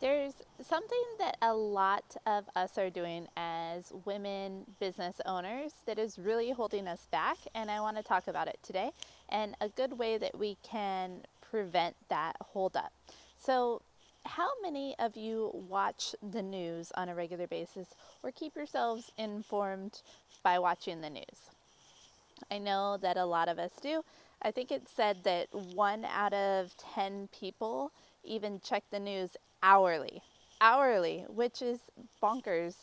There's something that a lot of us are doing as women business owners that is really holding us back, and I want to talk about it today and a good way that we can prevent that holdup. So, how many of you watch the news on a regular basis or keep yourselves informed by watching the news? I know that a lot of us do. I think it said that 1 out of 10 people even check the news hourly. Hourly, which is bonkers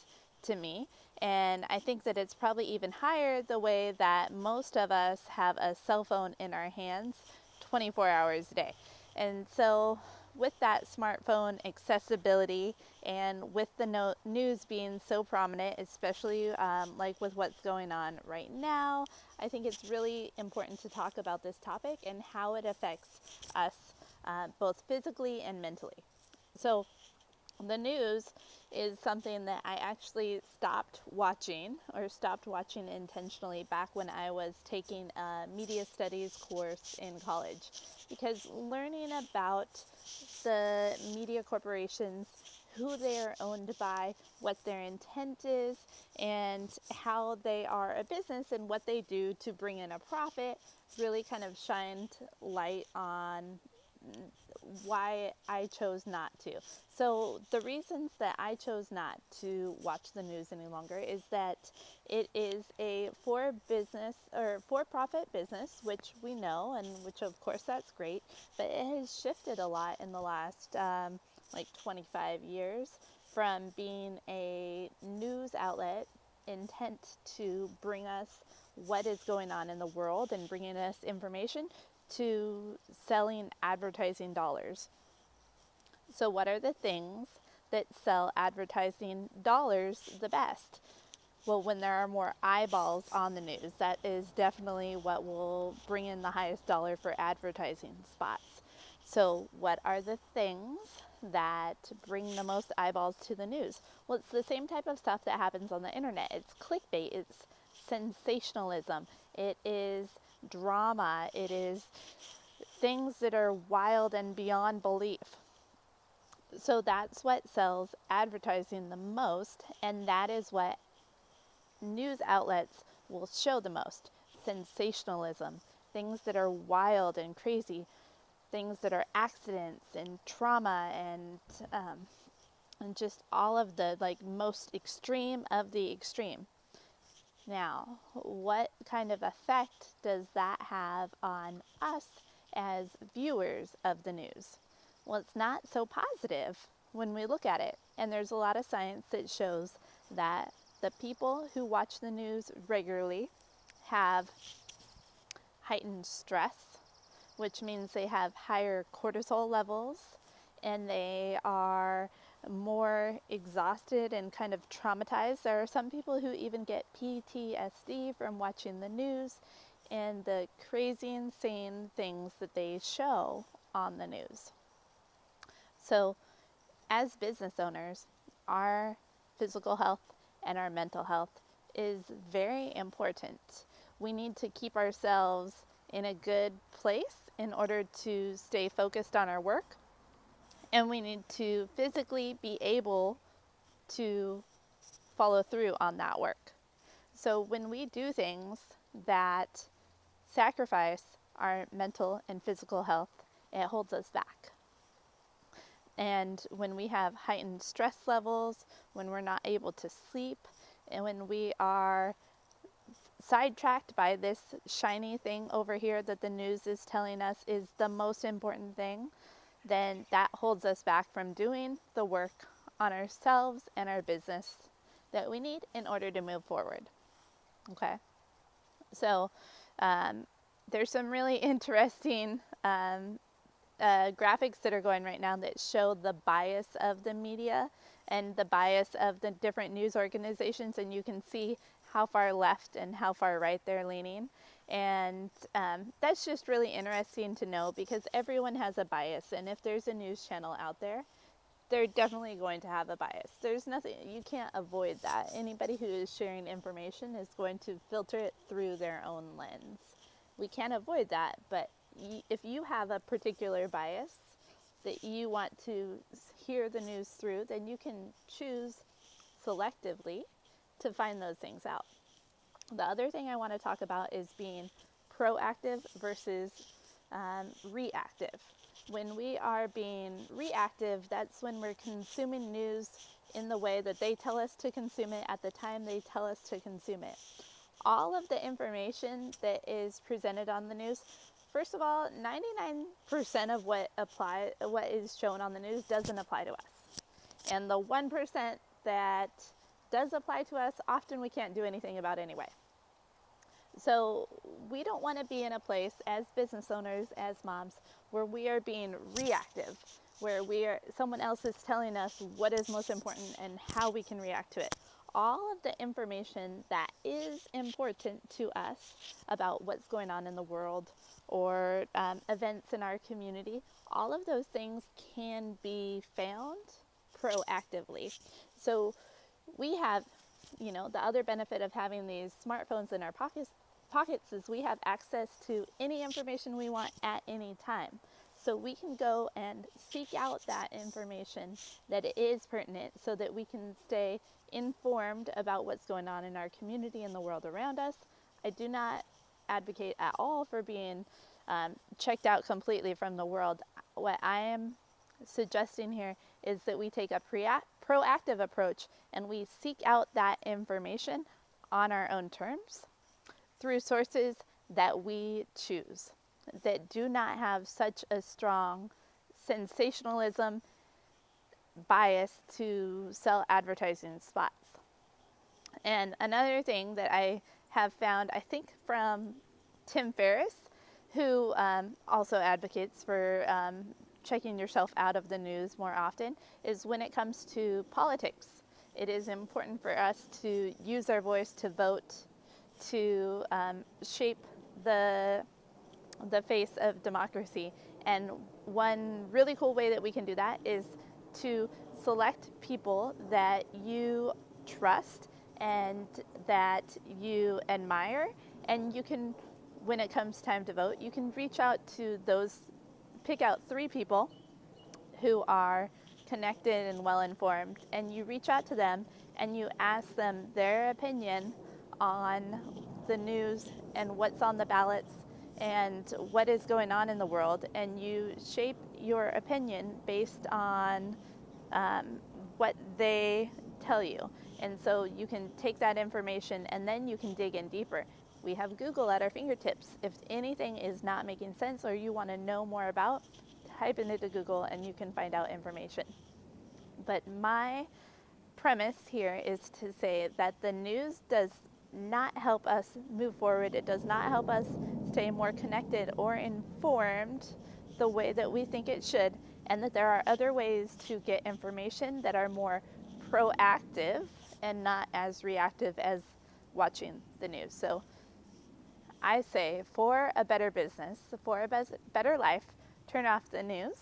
to me. And I think that it's probably even higher the way that most of us have a cell phone in our hands 24 hours a day. And so, with that smartphone accessibility and with the news being so prominent, especially like with what's going on right now, I think it's really important to talk about this topic and how it affects us both physically and mentally. So, the news is something that I actually stopped watching intentionally back when I was taking a media studies course in college. Because learning about the media corporations, who they are owned by, what their intent is, and how they are a business and what they do to bring in a profit really kind of shined light on why I chose not to. So the reasons that I chose not to watch the news any longer is that it is a for business or for profit business, which we know, and which of course that's great, but it has shifted a lot in the last like 25 years from being a news outlet intent to bring us what is going on in the world and bringing us information to selling advertising dollars. So, what are the things that sell advertising dollars the best? Well, when there are more eyeballs on the news, that is definitely what will bring in the highest dollar for advertising spots. So, what are the things that bring the most eyeballs to the news? Well, it's the same type of stuff that happens on the internet. It's clickbait, it's sensationalism, it is drama, it is things that are wild and beyond belief. So that's what sells advertising the most, and that is what news outlets will show the most. Sensationalism, things that are wild and crazy, things that are accidents and trauma and just all of the like most extreme of the extreme. Now, what kind of effect does that have on us as viewers of the news? Well, it's not so positive when we look at it. And there's a lot of science that shows that the people who watch the news regularly have heightened stress, which means they have higher cortisol levels and they are more exhausted and kind of traumatized. There are some people who even get PTSD from watching the news and the crazy, insane things that they show on the news. So, as business owners, our physical health and our mental health is very important. We need to keep ourselves in a good place in order to stay focused on our work, and we need to physically be able to follow through on that work. So when we do things that sacrifice our mental and physical health, it holds us back. And when we have heightened stress levels, when we're not able to sleep, and when we are sidetracked by this shiny thing over here that the news is telling us is the most important thing, then that holds us back from doing the work on ourselves and our business that we need in order to move forward. Okay, so there's some really interesting graphics that are going right now that show the bias of the media and the bias of the different news organizations, and you can see how far left and how far right they're leaning. And that's just really interesting to know because everyone has a bias, and if there's a news channel out there, they're definitely going to have a bias. There's nothing, you can't avoid that. Anybody who is sharing information is going to filter it through their own lens. We can't avoid that, but if you have a particular bias that you want to hear the news through, then you can choose selectively to find those things out. The other thing I want to talk about is being proactive versus reactive. When we are being reactive, that's when we're consuming news in the way that they tell us to consume it at the time they tell us to consume it. All of the information that is presented on the news, first of all, 99% of what is shown on the news doesn't apply to us. And the 1% that does apply to us, often we can't do anything about anyway. So we don't want to be in a place as business owners, as moms, where we are being reactive, where someone else is telling us what is most important and how we can react to it. All of the information that is important to us about what's going on in the world or events in our community, all of those things can be found proactively. So we have, the other benefit of having these smartphones in our pockets is we have access to any information we want at any time. So we can go and seek out that information that is pertinent so that we can stay informed about what's going on in our community and the world around us. I do not advocate at all for being checked out completely from the world. What I am suggesting here is that we take a proactive approach and we seek out that information on our own terms through sources that we choose, that do not have such a strong sensationalism bias to sell advertising spots. And another thing that I have found, I think from Tim Ferriss, who also advocates for checking yourself out of the news more often, is when it comes to politics. It is important for us to use our voice to vote, to shape the face of democracy. And one really cool way that we can do that is to select people that you trust and that you admire. And you can, when it comes time to vote, you can reach out to those, pick out 3 people who are connected and well informed, and you reach out to them and you ask them their opinion on the news and what's on the ballots and what is going on in the world, and you shape your opinion based on what they tell you. And so you can take that information and then you can dig in deeper. We have Google at our fingertips. If anything is not making sense or you want to know more about, type it into Google and you can find out information. But my premise here is to say that the news does not help us move forward. It does not help us stay more connected or informed the way that we think it should, and that there are other ways to get information that are more proactive and not as reactive as watching the news. So I say, for a better business, for a better life, turn off the news.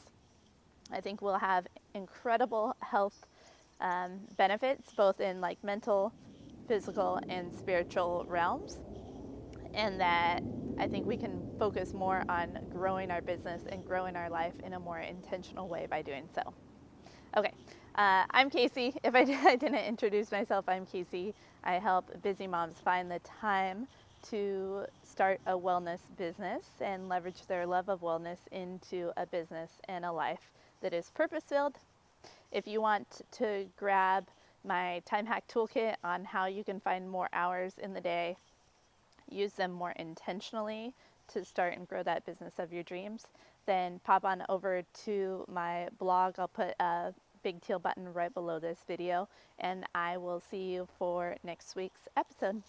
I think we'll have incredible health benefits, both in like mental, physical, and spiritual realms. And that I think we can focus more on growing our business and growing our life in a more intentional way by doing so. Okay, I'm Casey. If I didn't introduce myself, I'm Casey. I help busy moms find the time to start a wellness business and leverage their love of wellness into a business and a life that is purpose-filled. If you want to grab my time hack toolkit on how you can find more hours in the day, use them more intentionally to start and grow that business of your dreams, then pop on over to my blog. I'll put a big teal button right below this video, and I will see you for next week's episode.